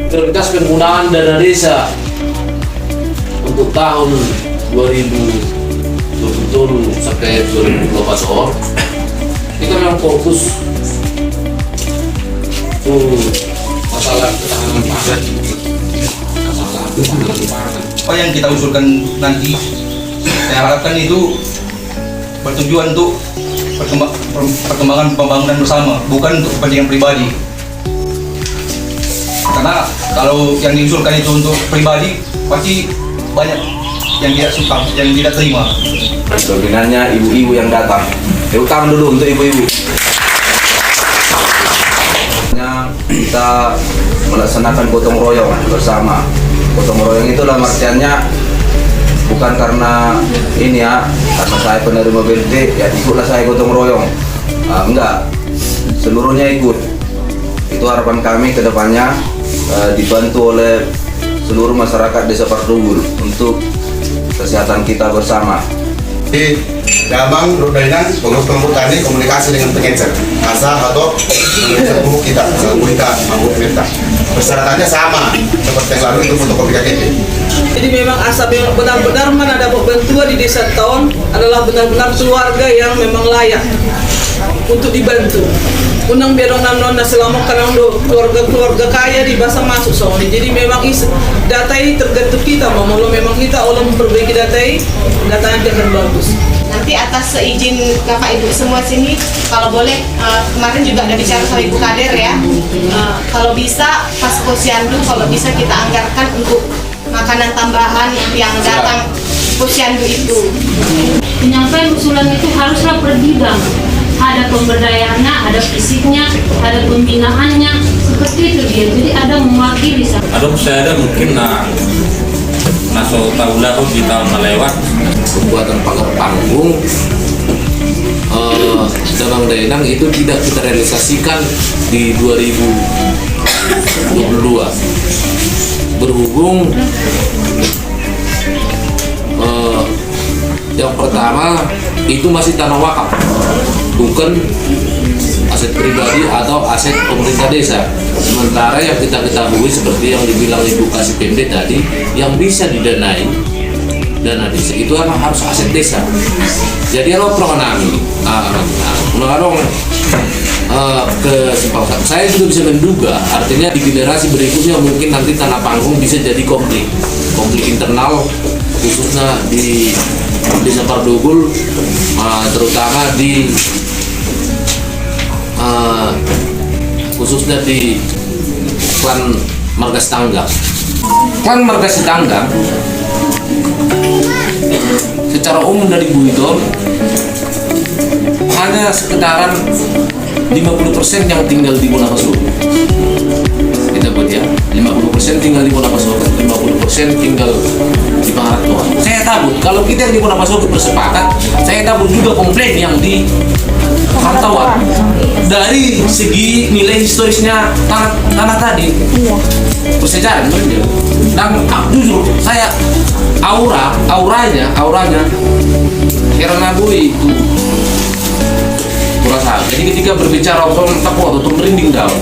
Prioritas penggunaan dana desa untuk tahun 2020 sampai 2024 kita memang fokus masalah ketahanan pangan, apa yang kita usulkan nanti saya harapkan itu bertujuan untuk perkembangan pembangunan bersama, bukan untuk kepentingan pribadi. Karena kalau yang diusulkan itu untuk pribadi, pasti banyak yang tidak suka, yang tidak terima. Dominannya ibu-ibu yang datang. Tepuk tangan dulu untuk ibu-ibu. Kita melaksanakan gotong royong bersama. Gotong royong itu dalam artiannya bukan karena ini ya, karena saya penerima BLT ya ikutlah saya gotong royong. Enggak, seluruhnya ikut. Itu harapan kami ke depannya, dibantu oleh seluruh masyarakat Desa Pardugul untuk kesehatan kita bersama. Di Damang, Rudainan, pengurus-pengurus tani komunikasi dengan pengecer asal atau pengecer buku kita, mampu minta. Persyaratannya sama seperti yang lalu itu fotokopi KTP. Jadi memang asa benar-benar ada bantuan di desa Taon adalah benar-benar keluarga yang memang layak untuk dibantu. Unang berong nona selama karena keluarga kaya di bahasa masuk soalnya. Jadi memang data ini tergantung kita, mau memang kita Allah memperbaiki datanya akan bagus. Nanti atas seizin Bapak Ibu semua sini, kalau boleh kemarin juga ada bicara sama Ibu Kader ya. Kalau bisa pas posyandu, kalau bisa kita anggarkan untuk makanan tambahan yang datang posyandu itu. Penyampaian usulan itu haruslah per bidang. Ada pemberdayaannya, ada fisiknya, ada pembinaannya, seperti itu dia. Jadi ada mewakili. Ada saya ada mungkin naso tahu lahu di tahun melewat pembuatan pagar panggung Damang Daenang itu tidak kita realisasikan di 2022 berhubung yang pertama itu masih tanah wakaf, bukan aset pribadi atau aset pemerintah desa. Sementara yang kita ketahui seperti yang dibilang Ibu Kasih Pemde tadi, yang bisa didanai dana desa itu harus aset desa. Jadi kalau mengalami kesempatan, saya juga bisa menduga, artinya di generasi berikutnya mungkin nanti tanah panggung bisa jadi konflik internal, khususnya di Desa Pardugul, terutama di khususnya di klan Marga Sitanggang. Klan Marga Sitanggang secara umum dari Buidon hanya sekitaran 50% yang tinggal di Munafasulu. Kita buat ya, 50% tinggal di Munafasulu, 50% tinggal di Pangaratoa. Saya takut kalau kita yang di Munafasulu bersepakat, saya takut juga komplain yang di Pangaratoa. Dari segi nilai historisnya tanah tadi, bersejarah benar. Dan jujur saya auranya Herana Boy itu kurasa. Jadi ketika berbicara soal takwa atau merinding daun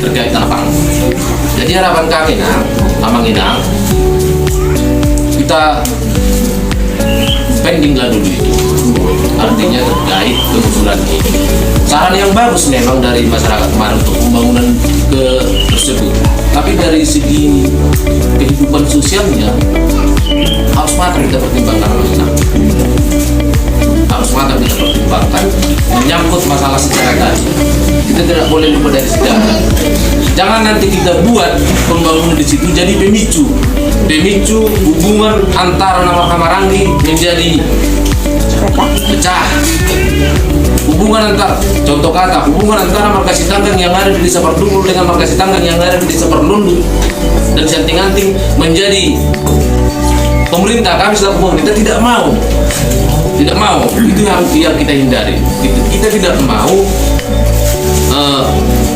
terkait tanah panggung. Jadi harapan kami Amang Inang, kita pending lah dulu itu, artinya terkait pengusulan ini. Saran yang bagus memang dari masyarakat kemarin untuk pembangunan tersebut, tapi dari segi kehidupan sosialnya harus matang kita pertimbangkan, harus matang kita pertimbangkan menyangkut masalah sejarah tadi. Kita tidak boleh lupa dari sejarah. Jangan nanti kita buat pembangunan di situ jadi pemicu hubungan antara Nama Kamaranggi menjadi pecah. Hubungan antara Marga Sitanggang yang ada di Desa Pardugul dengan Marga Sitanggang yang ada di Desa Perlundu dan Sianting-anting menjadi pemerintah. Kami selaku pemerintah tidak mau. Itu yang kita hindari. Kita tidak mau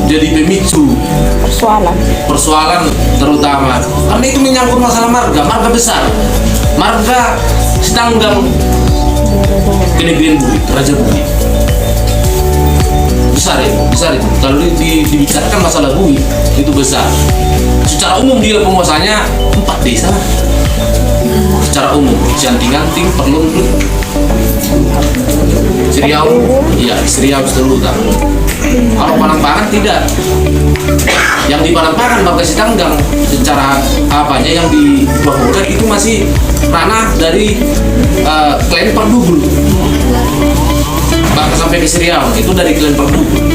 jadi pemicu persoalan terutama karena itu menyangkut masalah marga besar, Marga Sitanggang Kenegrian Bukit, Raja Bukit. besar itu. Kalau dibicarakan masalah bumi itu besar. Secara umum dia penguasanya 4 desa lah. Secara umum, Cianting-Anting, Perlumput, Seriau, iya Seriau Seluruh. Kalau Panampangan tidak. Yang di Panampangan Bagasi Tanggang secara apanya yang di Bahoran itu masih ranah dari klan Pardugul. Bahkan sampai ke Seriau itu dari klan Pardugul.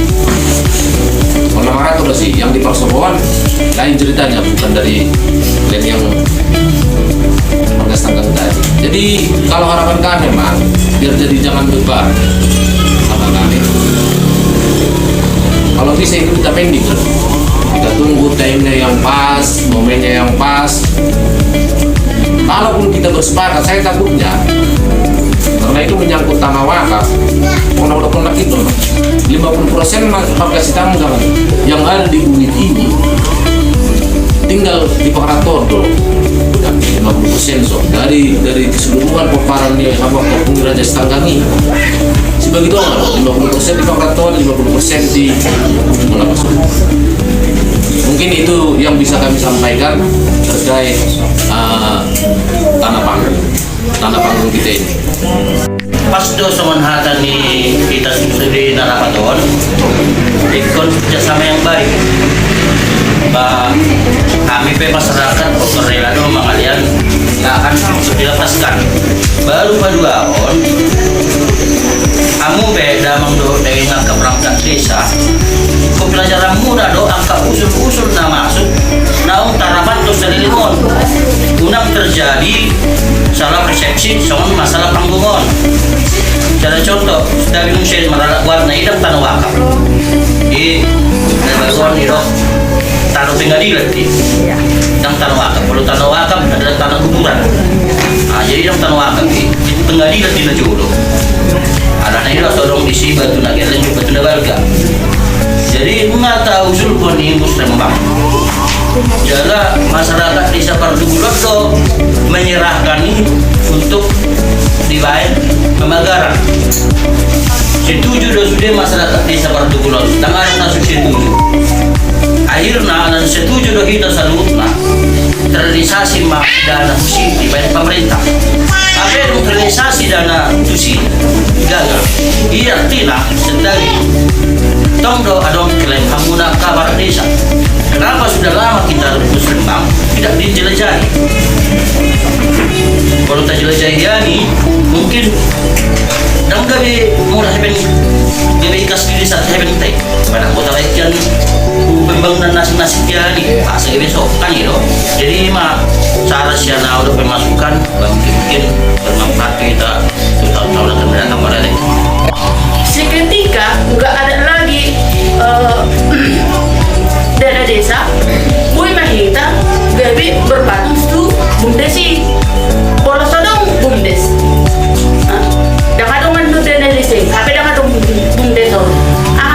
Kalau Maratur sih yang di Parsoboan lain ceritanya, bukan dari klan yang Bagasi Tanggang tadi. Jadi kalau harapan kami memang biar jadi jangan beban sama kami. Kalau bisa itu kita pending, kita tunggu time-nya yang pas, momennya yang pas. Kalaupun kita bersepakat, saya takutnya karena itu menyangkut tanah wakaf, pondok-pondok itu 50% Bagasi Tanggang yang ada di bumi ini tinggal di Pakarator dulu. 50% so dari keseluruhan paparannya sama Kampung Raja Tanggang ini sebegitu orang 50% di Pakarator, 50% di Mulakas. Mungkin itu yang bisa kami sampaikan terkait tanah panggung kita ini. Pas do semanhatan ni kita di Narapaton, ikut kerjasama yang baik. Kami masyarakat rela do mengalian nggak akan dilepaskan. Baru paduaon, kamu beda mengdo dengan keperangkat desa. Pelajaran muda do angka usul-usul na masuk naung tarapan to selilimon. Unang terjadi salah persepsi soal masalah panggungon. Cara contoh, sudah bingung saya meralak warna hitam tanah wakaf. Di baruan itu tanah pengadilan di yang tanah wakaf. Kalau tanah wakaf adalah tanah kuburan. Jadi yang tanah wakaf di pengadilan di Najolo. Ada nih lah sorong isi batu nagelan juga batu warga. Jadi mengata usul pun imbus Rembang. Jaga masyarakat desa Pardugulon do menyerahkan ini untuk dibayar pemagaran. Setuju do sudah masyarakat desa Pardugulon. Tangan nasib setuju. Akhirnya dan setuju do kita salutna terrealisasi dana tusi dibayar pemerintah. Tapi terrealisasi dana tusi gagal. Iya tidak sedari Tongdo adong klaim hamuna kabar desa. Kenapa sudah lama kita rebus Rembang tidak dijelajahi? Kalau tak jelajahi yani mungkin dan gabi murah heben gabi ikas diri saat heben teh pada kota lain pembangunan nasi yani asal besok kan itu. Jadi mah cara siana udah pemasukan mungkin bermanfaat kita tahun akan mendatang pada lagi. Seketika nggak ada lagi dana desa, Bui Mahita gabi berpatung tu bumdesi, bola sodong bumdes. Jangan dong mandu dana desa, apa jangan dong bumdes or.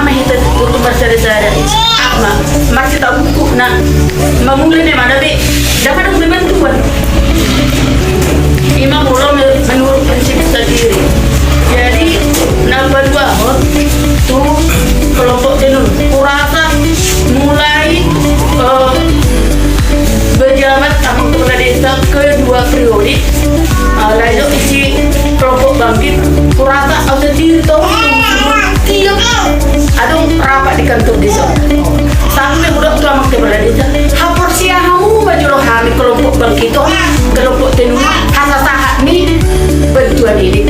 Mahita untuk bersara-sara, masih tahu buku nak memulai ni mana be, jangan dong dibantuan. Imam ulama menurut prinsip sendiri. Jadi nomor 2 tuh kelompok tenun kurasa mulai berjabat sama kepala desa kedua periode. Lalu isi kelompok bangkit kurasa atau tirto adong rapat di kantor desa. Sampai udah tua sama kepala desa. Hapor siahamu baju rohani kelompok bangkit kelompok tenun hasa sahat nih bantuan ini.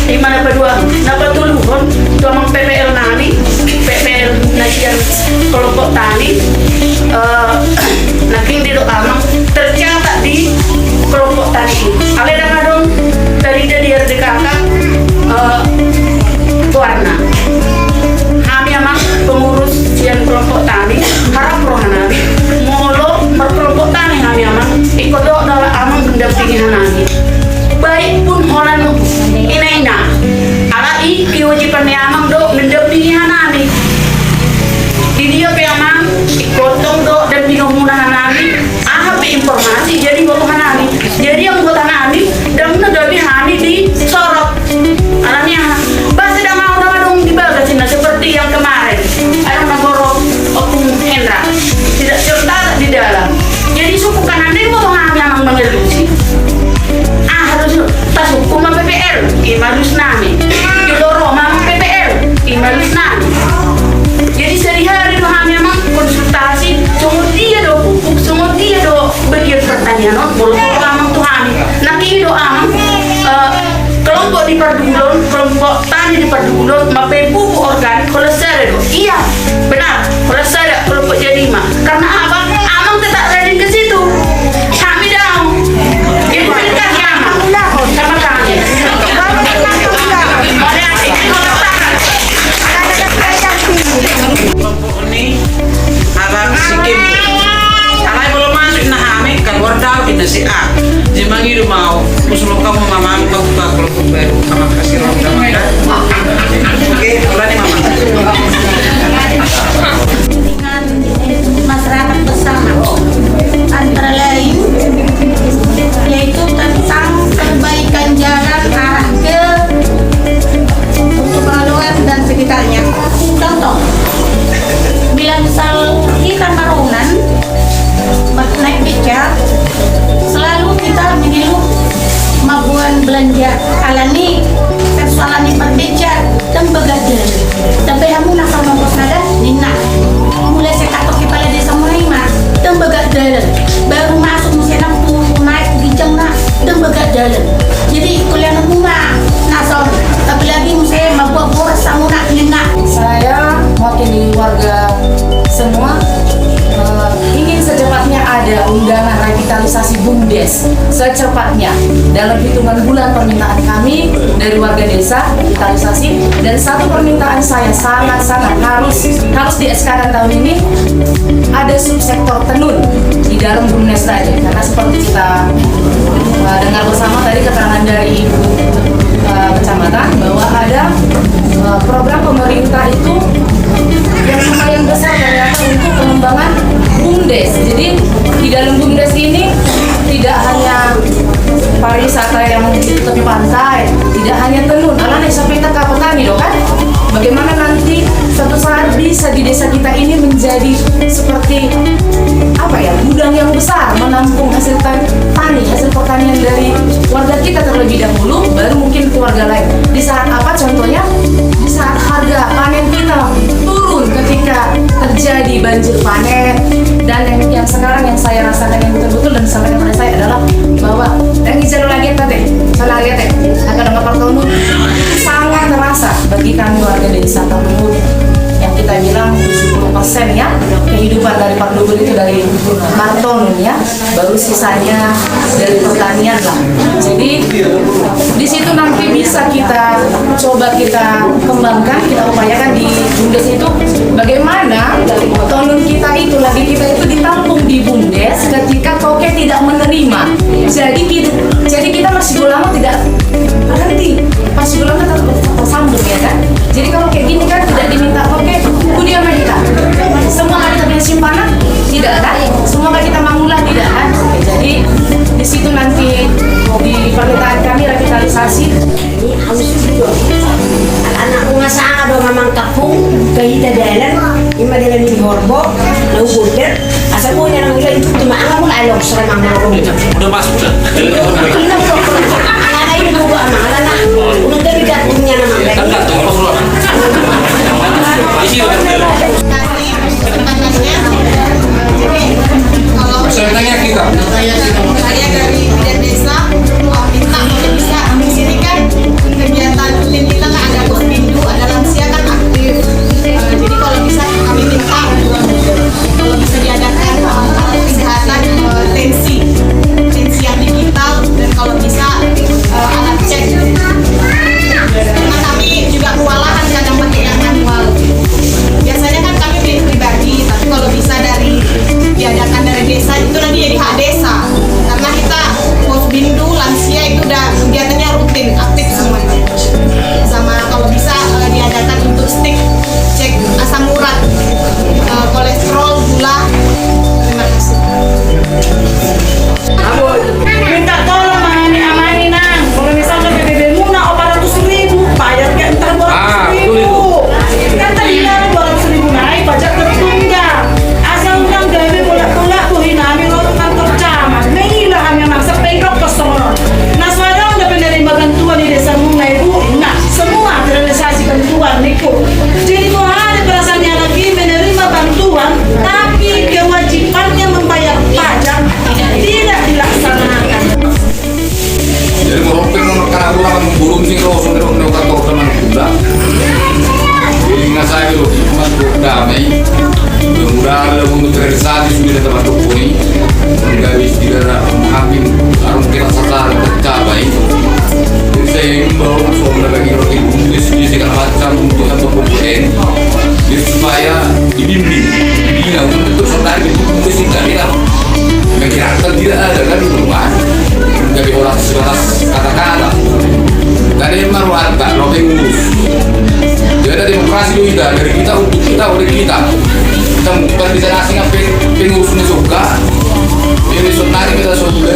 Di mana kedua, napa tuluhon, tuamang PPL nani, PPL najian kelompok tani, naking di amang tercatat di kelompok tani. Ale dong dari dia kakak warna. Kami amang pengurus sian kelompok tani, harap rohanami, molo berkelompok tani kami amang ikut doa dalam amang mendampingi hanani. Baik pun orang ina alai kewajiban amang do mendampingi hanani di dia pe amang ikotong do dan bingung mudah hanani informasi jadi buat hanani jadi yang buat hanani dan mendampingi hani di sorot Perdulun, kelompok tani di Perdulun mapai pupuk organik kalau saya do. Iya, benar. Kalau saya kelompok J5 karena abang tetap rajin ke situ. Kami dong. Itu kan Amang sama kami. Kelompok ini abang sikim. Alai belum masuk nah kami keluar daun di nasi A. Jemang itu mau usul kamu mama kau buka kelompok baru sama kasih roda mana. Oke, mulai mama. Masyarakat bersama antara lain yaitu tentang perbaikan jalan arah ke Balongan dan sekitarnya. Contoh, bila misal kita Maronan naik beca, selalu kita mengeluh mabuan belanja alani persoalan di beca dan begadang. Tapi kamu nak sama bos nada, nina mulai sekatok kepala desa Muhammad dan begadang. Baru masuk mesin lampu naik bijang nak dan begadang. Jadi kuliah rumah nasor, tapi lagi saya mabuah sama nak nina. Saya mewakili warga semua ingin secepatnya ada undangan revitalisasi BUMDes secepatnya. Dalam hitungan bulan permintaan kami dari warga desa revitalisasi, dan satu permintaan saya sangat-sangat harus di SK-kan tahun ini ada subsektor tenun di dalam BUMDes tadi, karena seperti kita dengar bersama tadi keterangan dari Ibu Kecamatan bahwa ada program pemerintah itu yang lumayan besar ternyata untuk pengembangan BUMDes. Jadi di dalam BUMDes ini tidak hanya pariwisata yang di tepi pantai, tidak hanya tenun, alane sampai ke petani dong kan? Bagaimana nanti suatu saat bisa di desa kita ini menjadi seperti apa ya, gudang yang besar menampung hasil tani, hasil pertanian dari warga kita terlebih dahulu, baru mungkin keluarga lain. Di saat apa contohnya? Di saat harga panen kita turun ketika terjadi banjir panen, dan yang sekarang yang saya rasakan yang betul-betul dan disampaikan pada saya adalah bahwa yang hijau lagi tadi, salah lihat akan dengan pertolongan sangat terasa bagi kami warga desa Tamur yang kita bilang 70% ya kehidupan dari Pardubun itu dari Marton ya, baru sisanya dari pertanian lah. Jadi di situ nanti bisa kita coba kita kembangkan, kita upayakan di BUMDes itu bagaimana tenun kita itu lagi kita itu ditampung di BUMDes ketika Koke tidak menerima. Jadi kita masih lama tidak berhenti, masih lama tersambung ya kan. Jadi kalau kayak gini kan tidak diminta Koke, kudia mereka semua kali kita punya simpanan tidak kan, semua kali kita mangulah tidak kan. Jadi di situ nanti di permintaan kami revitalisasi anak bunga sana dong memang kapung kahita dalan ima dalan di Horbo lalu bunder asal punya nang gila itu cuma anak mula alok seremang marong Udah masuk dah. anak ini buku anak anak udah dari gantungnya nama Kan gantung apa keluar? Isi udah Tadi pertanyaannya, jadi kalau Persyaratannya kita. saya dari Bidan Desa minta kalau bisa di sini kan kegiatan rutin kita kan ada postindu, ada lansia kan aktif. Jadi kalau bisa kami minta kalau bisa diadakan kesehatan tensi yang digital, dan kalau bisa alat cek lagi loh, untuk damai. Mudah-mudahan lah untuk realisasi sudah teman ini. Enggak bisa tidak menghakim arung kita sasaran tercapai. Jadi saya imbau soal bagi roti bungkus di segala macam untuk yang berkomponen. Jadi supaya dibimbing, dibina untuk saudara itu bungkus tidak mengira tidak ada kan di rumah. Dari orang sebatas kata-kata. Dari marwata, roti bungkus. Jadi ada demokrasi kita dari kita untuk kita oleh kita. Kita bukan bisa asing apa pengurusnya suka. Ini sebenarnya kita sudah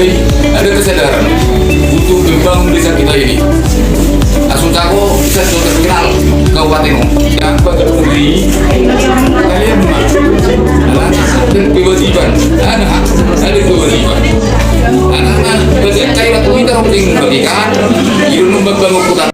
ada kesadaran untuk membangun desa kita ini. Langsung Cako bisa sudah terkenal kabupaten yang berdiri kalian dan kewajiban anak ada kewajiban anak-anak bagian kayak kita penting bagikan ilmu membangun kota.